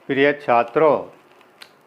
प्रिय छात्रों,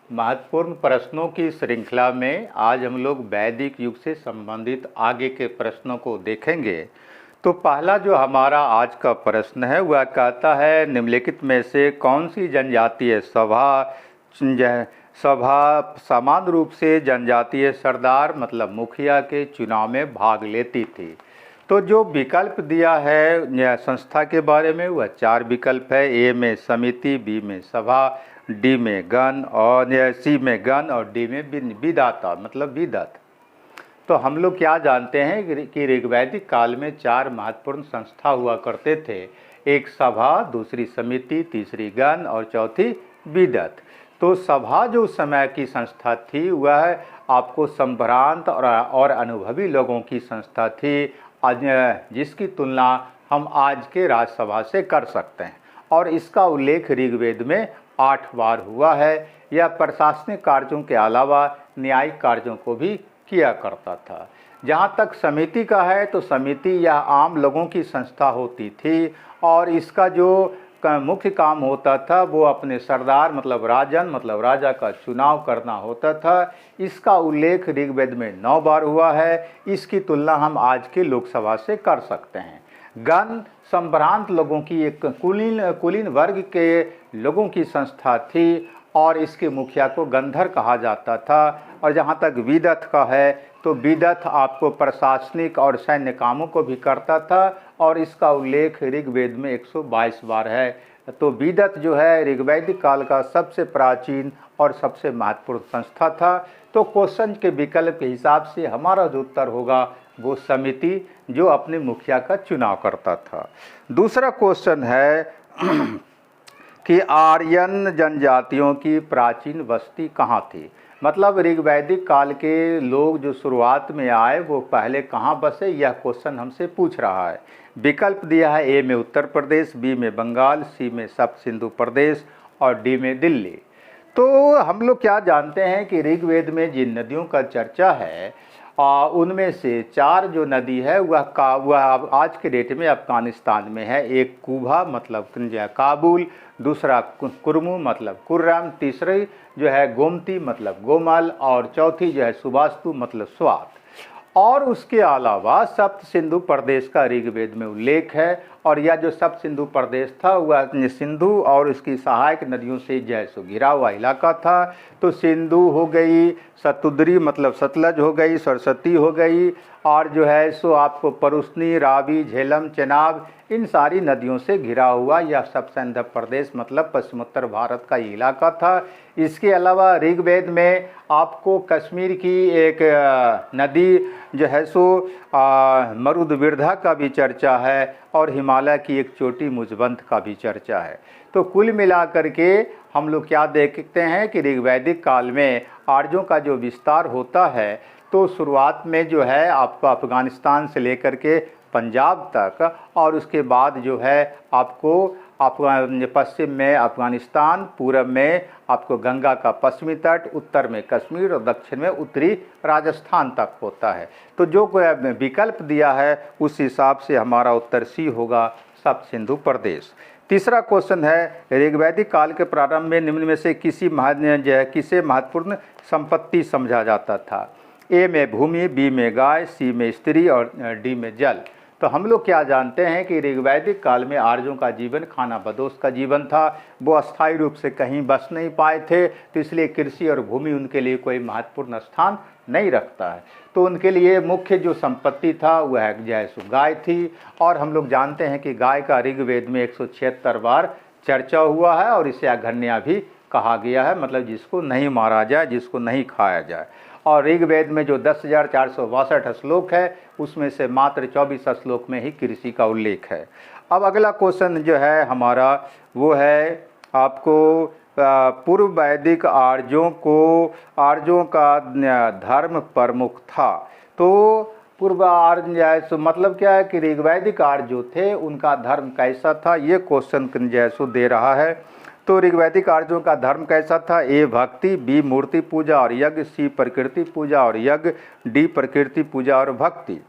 महत्वपूर्ण प्रश्नों की श्रृंखला में आज हम लोग वैदिक युग से संबंधित आगे के प्रश्नों को देखेंगे। तो पहला जो हमारा आज का प्रश्न है वह कहता है, निम्नलिखित में से कौन सी जनजातीय सभा समान रूप से जनजातीय सरदार मतलब मुखिया के चुनाव में भाग लेती थी। तो जो विकल्प दिया है संस्था के बारे में वह 4 विकल्प है। ए में समिति, बी में सभा, डी में गण और सी में गण और डी में विधाता मतलब विदत। तो हम लोग क्या जानते हैं कि ऋग्वैदिक काल में 4 महत्वपूर्ण संस्था हुआ करते थे। एक सभा, दूसरी समिति, तीसरी गण और चौथी विदत। तो सभा जो समय की संस्था थी वह आपको संभ्रांत और अनुभवी लोगों की संस्था थी, जिसकी तुलना हम आज के राज्यसभा से कर सकते हैं। और इसका उल्लेख ऋग्वेद में 8 बार हुआ है। यह प्रशासनिक कार्यों के अलावा न्यायिक कार्यों को भी किया करता था। जहाँ तक समिति का है तो समिति यह आम लोगों की संस्था होती थी और इसका जो मुख्य काम होता था वो अपने सरदार मतलब राजन मतलब राजा का चुनाव करना होता था। इसका उल्लेख ऋग्वेद में 9 बार हुआ है। इसकी तुलना हम आज के लोकसभा से कर सकते हैं। गण संभ्रांत लोगों की एक कुलीन वर्ग के लोगों की संस्था थी और इसके मुखिया को गंधर कहा जाता था। और जहाँ तक विदत का है तो विदत आपको प्रशासनिक और सैन्य कामों को भी करता था और इसका उल्लेख ऋग्वेद में 122 बार है। तो विदत जो है ऋग्वैदिक काल का सबसे प्राचीन और सबसे महत्वपूर्ण संस्था था। तो क्वेश्चन के विकल्प के हिसाब से हमारा जो उत्तर होगा वो समिति जो अपने मुखिया का चुनाव करता था। दूसरा क्वेश्चन है कि आर्यन जनजातियों की प्राचीन बस्ती कहाँ थी। मतलब ऋग्वैदिक काल के लोग जो शुरुआत में आए वो पहले कहाँ बसे, यह क्वेश्चन हमसे पूछ रहा है। विकल्प दिया है ए में उत्तर प्रदेश, बी में बंगाल, सी में सप्त सिंधु प्रदेश और डी में दिल्ली। तो हम लोग क्या जानते हैं कि ऋग्वेद में जिन नदियों का चर्चा है उनमें से 4 जो नदी है वह आज के डेट में अफगानिस्तान में है। एक कुबा मतलब काबुल, दूसरा कुरमु मतलब कुर्रम, तीसरी जो है गोमती मतलब गोमल और चौथी जो है सुबास्तु मतलब स्वात। और उसके अलावा सप्त सिंधु प्रदेश का ऋग्वेद में उल्लेख है और यह जो सप्त सिंधु प्रदेश था वह सिंधु और उसकी सहायक नदियों से जैसो घिरा हुआ इलाका था। तो सिंधु हो गई, सतुद्री मतलब सतलज हो गई, सरस्वती हो गई और जो है सो आपको परुस्नी, रावी, झेलम, चेनाब इन सारी नदियों से घिरा हुआ यह सप्त सिंधु प्रदेश मतलब पश्चिमोत्तर भारत का इलाका था। इसके अलावा ऋग्वेद में आपको कश्मीर की एक नदी जो है सो मरुदविर्धा का भी चर्चा है और हिमालय की एक चोटी मुजबंत का भी चर्चा है। तो कुल मिलाकर के हम लोग क्या देखते हैं कि ऋग्वैदिक काल में आर्यों का जो विस्तार होता है तो शुरुआत में जो है आपको अफगानिस्तान से लेकर के पंजाब तक और उसके बाद जो है आपको पश्चिम में अफगानिस्तान, पूरब में आपको गंगा का पश्चिमी तट, उत्तर में कश्मीर और दक्षिण में उत्तरी राजस्थान तक होता है। तो जो विकल्प दिया है उस हिसाब से हमारा उत्तर सी होगा, सप्त सिंधु प्रदेश। तीसरा क्वेश्चन है, ऋग्वैदिक काल के प्रारंभ में निम्न में से किसे महत्वपूर्ण संपत्ति समझा जाता था। ए में भूमि, बी में गाय, सी में स्त्री और डी में जल। तो हम लोग क्या जानते हैं कि ऋग्वैदिक काल में आर्यों का जीवन खाना बदोश का जीवन था। वो अस्थायी रूप से कहीं बस नहीं पाए थे, तो इसलिए कृषि और भूमि उनके लिए कोई महत्वपूर्ण स्थान नहीं रखता है। तो उनके लिए मुख्य जो संपत्ति था वह जैसो गाय थी और हम लोग जानते हैं कि गाय का ऋग्वेद में 176 बार चर्चा हुआ है और इसे अघन्या भी कहा गया है, मतलब जिसको नहीं मारा जाए, जिसको नहीं खाया जाए। और ऋग्वेद में जो 10,462 श्लोक है उसमें से मात्र 24 श्लोक में ही कृषि का उल्लेख है। अब अगला क्वेश्चन जो है हमारा वो है आपको पूर्व वैदिक आर्यों का धर्म प्रमुख था। तो पूर्व आर्य मतलब क्या है कि ऋग्वैदिक आर्य जो थे उनका धर्म कैसा था, ये क्वेश्चन जैसो दे रहा है। तो ऋग्वैदिक आर्यों का धर्म कैसा था। ए भक्ति, बी मूर्ति पूजा और यज्ञ, सी प्रकृति पूजा और यज्ञ, डी प्रकृति पूजा और भक्ति।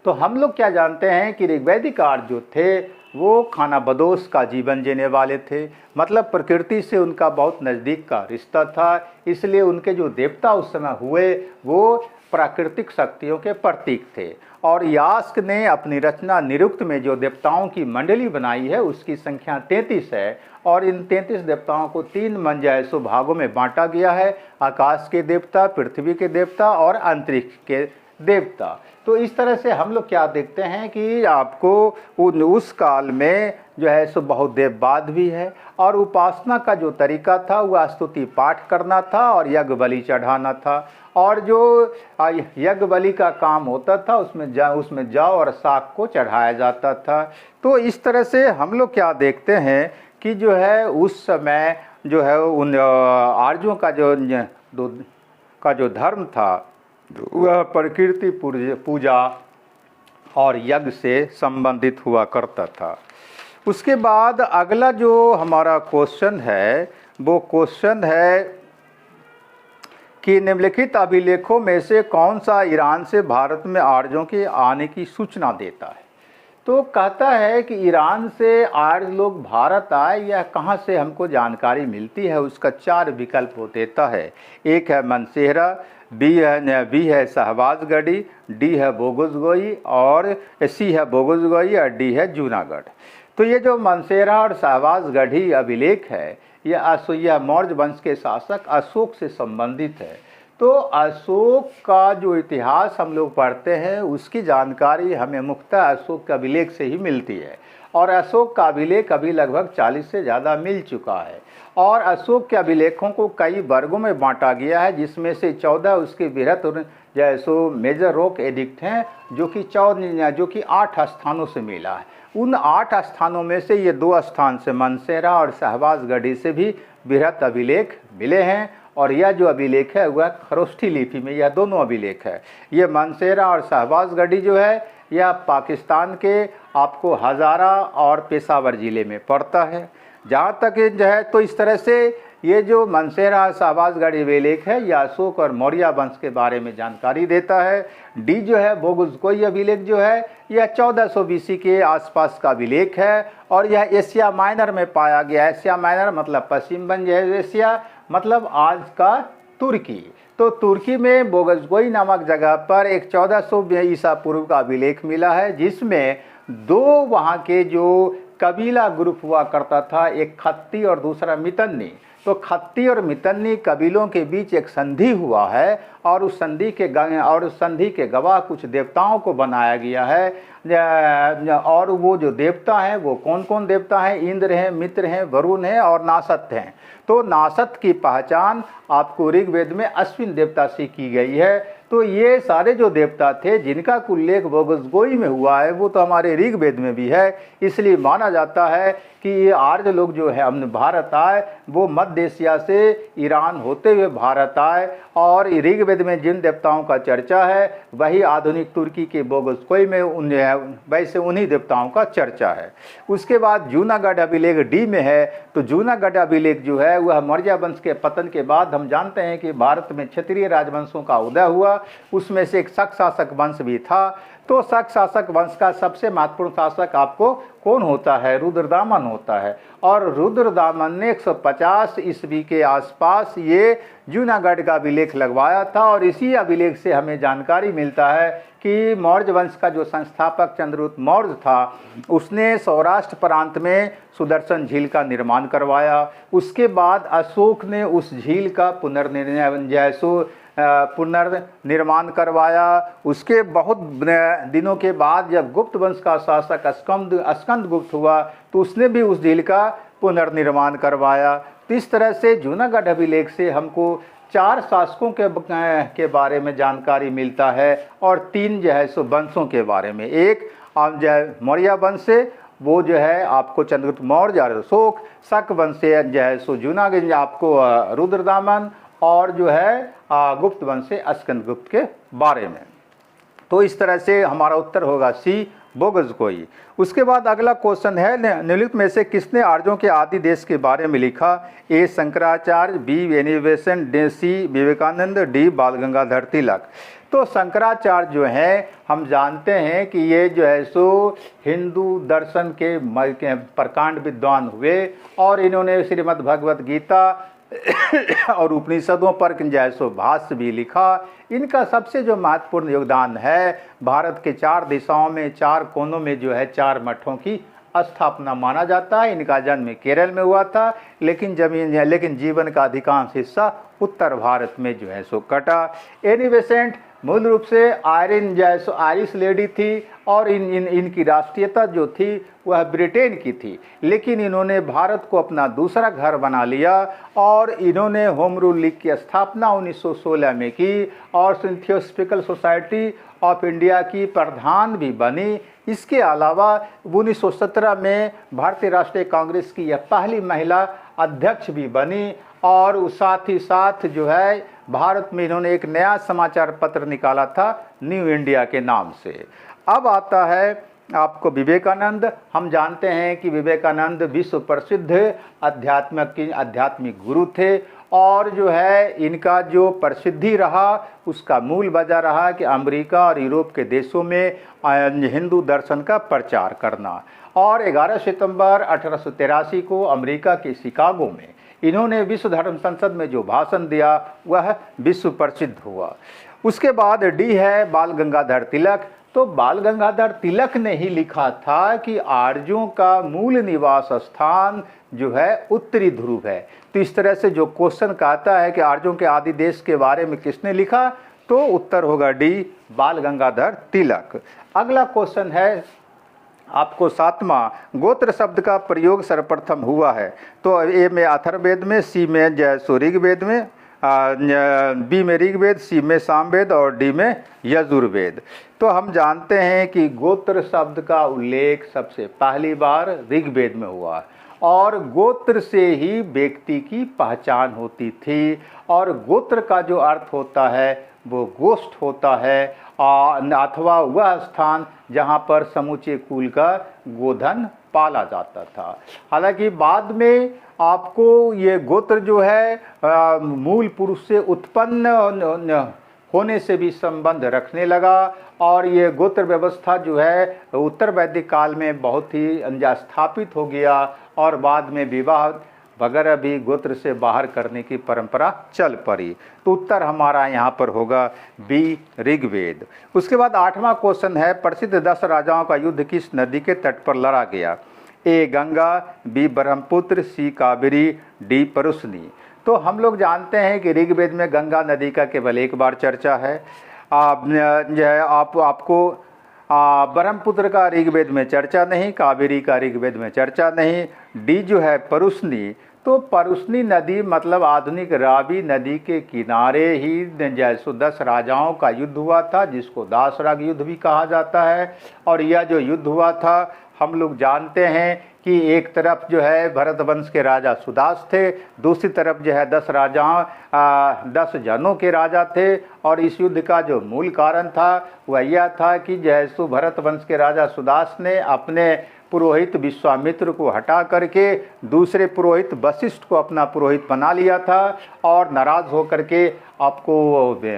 तो हम लोग क्या जानते हैं कि ऋग्वैदिक आर्य जो थे वो खानाबदोश का जीवन जीने वाले थे, मतलब प्रकृति से उनका बहुत नज़दीक का रिश्ता था। इसलिए उनके जो देवता उस समय हुए वो प्राकृतिक शक्तियों के प्रतीक थे। और यास्क ने अपनी रचना निरुक्त में जो देवताओं की मंडली बनाई है उसकी संख्या 33 है, और इन 33 देवताओं को 3 मंजैसो भागों में बांटा गया है, आकाश के देवता, पृथ्वी के देवता और अंतरिक्ष के देवता। तो इस तरह से हम लोग क्या देखते हैं कि आपको उस काल में जो है सो बहुत देववाद भी है, और उपासना का जो तरीका था वह स्तुति पाठ करना था और यज्ञ बलि चढ़ाना था। और जो यज्ञ बलि का काम होता था उसमें जौ और साग को चढ़ाया जाता था। तो इस तरह से हम लोग क्या देखते हैं कि जो है उस समय जो है उन आर्यों का जो धर्म था वह प्रकृति पूजा और यज्ञ से संबंधित हुआ करता था। उसके बाद अगला जो हमारा क्वेश्चन है वो क्वेश्चन है कि निम्नलिखित अभिलेखों में से कौन सा ईरान से भारत में आर्यों के आने की सूचना देता है। तो कहता है कि ईरान से आर्य लोग भारत आए, यह कहाँ से हमको जानकारी मिलती है, उसका 4 विकल्प वो देता है। एक है मनसेहरा, बी है शहबाजगढ़ी, डी है बोगुसगोई और सी है बोगुसगोई और डी है जूनागढ़। तो ये जो मनसेहरा और शहबाजगढ़ी अभिलेख है यह मौर्य वंश के शासक अशोक से संबंधित है। तो अशोक का जो इतिहास हम लोग पढ़ते हैं उसकी जानकारी हमें मुख्यतः अशोक के अभिलेख से ही मिलती है, और अशोक का अभिलेख अभी लगभग 40 से ज़्यादा मिल चुका है। और अशोक के अभिलेखों को कई वर्गों में बांटा गया है, जिसमें से 14 उसके बृहत जैसो मेजर रॉक एडिक्ट हैं जो कि 8 स्थानों से मिला है। उन 8 स्थानों में से ये 2 स्थान से मनसेहरा और शहबाजगढ़ी से भी बृहत अभिलेख मिले हैं, और यह जो अभिलेख है वह खरोष्ठी लिपि में यह दोनों अभिलेख है। ये मनसेहरा और शहबाजगढ़ी जो है यह पाकिस्तान के आपको हज़ारा और पेशावर ज़िले में पड़ता है। जहाँ तक जो है तो इस तरह से ये जो मनसेहरा शहबाजगढ़ी अभिलेख है यह अशोक और मौर्य वंश के बारे में जानकारी देता है। डी जो है बोगुसगोई अभिलेख जो है यह 1400 BC के आसपास का अभिलेख है, और यह एशिया माइनर में पाया गया। एशिया माइनर मतलब पश्चिम बंग एशिया, मतलब आज का तुर्की। तो तुर्की में बोगुसगोई नामक जगह पर एक 1400 ईसा पूर्व का अभिलेख मिला है, जिसमें 2 वहाँ के जो कबीला ग्रुप हुआ करता था, एक खत्ती और दूसरा मितन्नी। तो खत्ती और मितन्नी कबीलों के बीच एक संधि हुआ है, और उस संधि के गवाह कुछ देवताओं को बनाया गया है। और वो जो देवता हैं वो कौन कौन देवता हैं? इंद्र हैं, मित्र हैं, वरुण हैं और नासत हैं। तो नासत की पहचान आपको ऋग्वेद में अश्विन देवता से की गई है। तो ये सारे जो देवता थे जिनका उल्लेख बोगुसगोई में हुआ है वो तो हमारे ऋग्वेद में भी है। इसलिए माना जाता है कि ये आर्य लोग जो है हमने भारत आए वो मध्य एशिया से ईरान होते हुए भारत आए, और ऋग्वेद में जिन देवताओं का चर्चा है वही आधुनिक तुर्की के बोगुसगोई में वैसे उन्हीं देवताओं का चर्चा है। उसके बाद जूनागढ़ अभिलेख डी में है। तो जूनागढ़ अभिलेख जो है वह मौर्य वंश के पतन के बाद हम जानते हैं कि भारत में क्षत्रिय राजवंशों का उदय हुआ, उसमें से एक शक शासक वंश भी था। तो शक शासक वंश का सबसे महत्वपूर्ण शासक आपको कौन होता है? रुद्रदामन होता है, और रुद्रदामन ने 150 ईस्वी के आसपास ये जूनागढ़ का अभिलेख लगवाया था। और इसी अभिलेख से हमें जानकारी मिलता है कि मौर्य वंश का जो संस्थापक चंद्रगुप्त मौर्य था उसने सौराष्ट्र प्रांत में सुदर्शन झील का निर्माण करवाया। उसके बाद अशोक ने उस झील का पुनर्निर्माण करवाया। उसके बहुत दिनों के बाद जब गुप्त वंश का शासक स्कंदगुप्त हुआ तो उसने भी उस झील का पुनर्निर्माण करवाया। तो इस तरह से जूनागढ़ अभिलेख से हमको 4 शासकों के बारे में जानकारी मिलता है, और 3 जो है सो वंशों के बारे में। एक जो है मौर्य वंश से वो जो है आपको चंद्रगुप्त मौर्य और अशोक, शक वंश से जो है सो जूनागढ़ आपको रुद्रदामन, और जो है गुप्त वंश से स्कंदगुप्त के बारे में। तो इस तरह से हमारा उत्तर होगा सी बोगुसगोई। उसके बाद अगला क्वेश्चन है निम्नलिखित में से किसने आर्यों के आदि देश के बारे में लिखा? ए शंकराचार्य, बी वेनिवेशन, D C Vivekananda, D Bal Gangadhar तिलक। तो शंकराचार्य जो हैं हम जानते हैं कि ये जो है सो हिंदू दर्शन के प्रकांड विद्वान हुए और इन्होंने श्रीमद् भगवत गीता और उपनिषदों पर जो है सो भाष्य भी लिखा। इनका सबसे जो महत्वपूर्ण योगदान है, भारत के 4 दिशाओं में 4 कोनों में जो है 4 मठों की स्थापना माना जाता है। इनका जन्म केरल में हुआ था, लेकिन जीवन का अधिकांश हिस्सा उत्तर भारत में जो है सो कटा। एनी बेसेंट मूल रूप से आयरिश लेडी थी और इनकी राष्ट्रीयता जो थी वह ब्रिटेन की थी, लेकिन इन्होंने भारत को अपना दूसरा घर बना लिया और इन्होंने होम रूल लीग की स्थापना 1916 में की और थियोसॉफिकल सोसाइटी ऑफ इंडिया की प्रधान भी बनी। इसके अलावा 1917 में भारतीय राष्ट्रीय कांग्रेस की यह पहली महिला अध्यक्ष भी बनी और साथ ही साथ जो है भारत में इन्होंने एक नया समाचार पत्र निकाला था न्यू इंडिया के नाम से। अब आता है आपको हम जानते हैं कि विवेकानंद विश्व प्रसिद्ध आध्यात्मिक गुरु थे और जो है इनका जो प्रसिद्धि रहा उसका मूल वजह रहा कि अमेरिका और यूरोप के देशों में हिंदू दर्शन का प्रचार करना। और 11 सितंबर 1883 को अमेरिका के शिकागो में इन्होंने विश्व धर्म संसद में जो भाषण दिया वह विश्व प्रसिद्ध हुआ। उसके बाद डी है बाल गंगाधर तिलक। तो बाल गंगाधर तिलक ने ही लिखा था कि आर्यों का मूल निवास स्थान जो है उत्तरी ध्रुव है। तो इस तरह से जो क्वेश्चन कहता है कि आर्यों के आदि देश के बारे में किसने लिखा, तो उत्तर होगा डी बाल गंगाधर तिलक। अगला क्वेश्चन है आपको 7वां, गोत्र शब्द का प्रयोग सर्वप्रथम हुआ है। तो ए में अथर्ववेद में, सी में जैसो ऋग्वेद में, बी में ऋग्वेद, सी में सामवेद और डी में यजुर्वेद। तो हम जानते हैं कि गोत्र शब्द का उल्लेख सबसे पहली बार ऋग्वेद में हुआ और गोत्र से ही व्यक्ति की पहचान होती थी और गोत्र का जो अर्थ होता है वो गोष्ठ होता है अथवा वह स्थान जहाँ पर समूचे कुल का गोधन पाला जाता था। हालांकि बाद में आपको ये गोत्र जो है मूल पुरुष से उत्पन्न होने से भी संबंध रखने लगा और ये गोत्र व्यवस्था जो है उत्तर वैदिक काल में बहुत ही स्थापित हो गया और बाद में विवाह वगैरह भी गोत्र से बाहर करने की परंपरा चल पड़ी। तो उत्तर हमारा यहाँ पर होगा बी ऋग्वेद। उसके बाद 8वां क्वेश्चन है, प्रसिद्ध 10 राजाओं का युद्ध किस नदी के तट पर लड़ा गया? ए गंगा, बी ब्रह्मपुत्र, सी कावेरी, डी परुष्णी। तो हम लोग जानते हैं कि ऋग्वेद में गंगा नदी का केवल एक बार चर्चा है। आपको ब्रह्मपुत्र का ऋग्वेद में चर्चा नहीं, कावेरी का ऋग्वेद में चर्चा नहीं। डी जो है परुष्णी, तो परुष्णी नदी मतलब आधुनिक रावी नदी के किनारे ही जैसो 10 राजाओं का युद्ध हुआ था जिसको दासराग युद्ध भी कहा जाता है। और यह जो युद्ध हुआ था हम लोग जानते हैं कि एक तरफ जो है भरत वंश के राजा सुदास थे, दूसरी तरफ जो है 10 जनों के राजा थे। और इस युद्ध का जो मूल कारण था वह यह था कि जैसो भरत वंश के राजा सुदास ने अपने पुरोहित विश्वामित्र को हटा करके दूसरे पुरोहित वशिष्ठ को अपना पुरोहित बना लिया था और नाराज होकर के आपको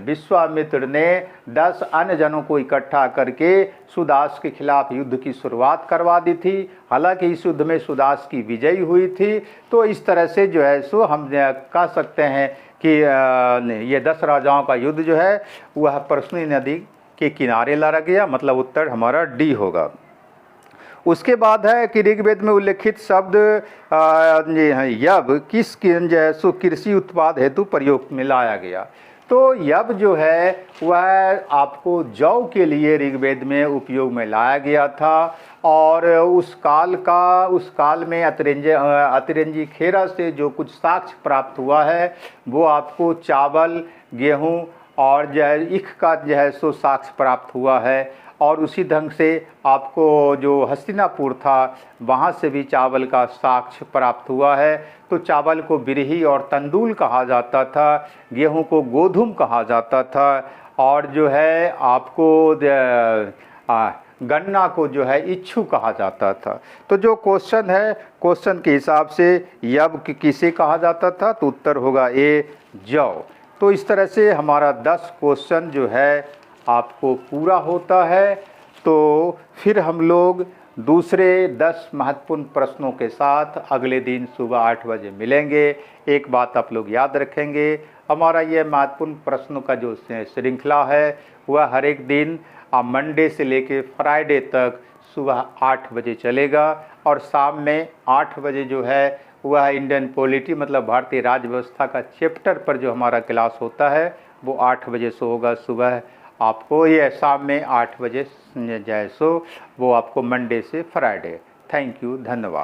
विश्वामित्र ने 10 अन्य जनों को इकट्ठा करके सुदास के खिलाफ युद्ध की शुरुआत करवा दी थी। हालांकि इस युद्ध में सुदास की विजय हुई थी। तो इस तरह से जो है सो हम कह सकते हैं कि ये 10 राजाओं का युद्ध जो है वह परुष्णी नदी के किनारे लड़ा गया, मतलब उत्तर हमारा डी होगा। उसके बाद है कि ऋग्वेद में उल्लेखित शब्द यब किस कृषि उत्पाद हेतु प्रयोग में लाया गया? तो यब जो है वह आपको जौ के लिए ऋग्वेद में उपयोग में लाया गया था और उस काल में अतिरंजी खेरा से जो कुछ साक्ष्य प्राप्त हुआ है वो आपको चावल, गेहूँ और जो है ईख का जो है सो साक्ष्य प्राप्त हुआ है। और उसी ढंग से आपको जो हस्तिनापुर था वहाँ से भी चावल का साक्ष्य प्राप्त हुआ है। तो चावल को बिरही और तंदूल कहा जाता था, गेहूं को गोधूम कहा जाता था और जो है आपको गन्ना को जो है इच्छू कहा जाता था। तो जो क्वेश्चन है क्वेश्चन के हिसाब से यब किसे कहा जाता था तो उत्तर होगा ए जौ। तो इस तरह से हमारा 10 क्वेश्चन जो है आपको पूरा होता है तो फिर हम लोग दूसरे 10 महत्वपूर्ण प्रश्नों के साथ अगले दिन सुबह 8 बजे मिलेंगे। एक बात आप लोग याद रखेंगे, हमारा ये महत्वपूर्ण प्रश्नों का जो श्रृंखला है वह हर एक दिन मंडे से लेके फ्राइडे तक सुबह 8 बजे चलेगा और शाम में 8 बजे जो है वह इंडियन पॉलिटी मतलब भारतीय राज्य व्यवस्था का चैप्टर पर जो हमारा क्लास होता है वो 8 बजे से होगा सुबह आपको, ये शाम में 8 बजे जाए सो वो आपको मंडे से फ्राइडे। थैंक यू, धन्यवाद।